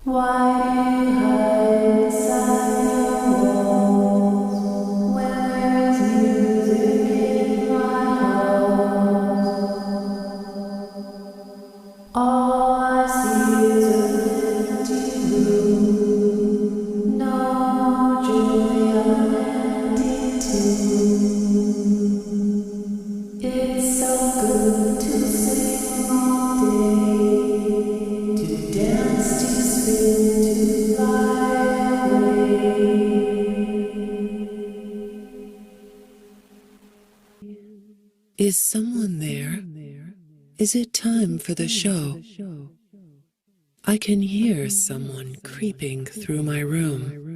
Why do you hide beside your walls when there's music in my house? All I see is an empty room, no joy, an empty tune. It's so good to sing all day, to dance, to spin, to fly away. Is someone there? Is it time for the show? I can hear someone creeping through my room.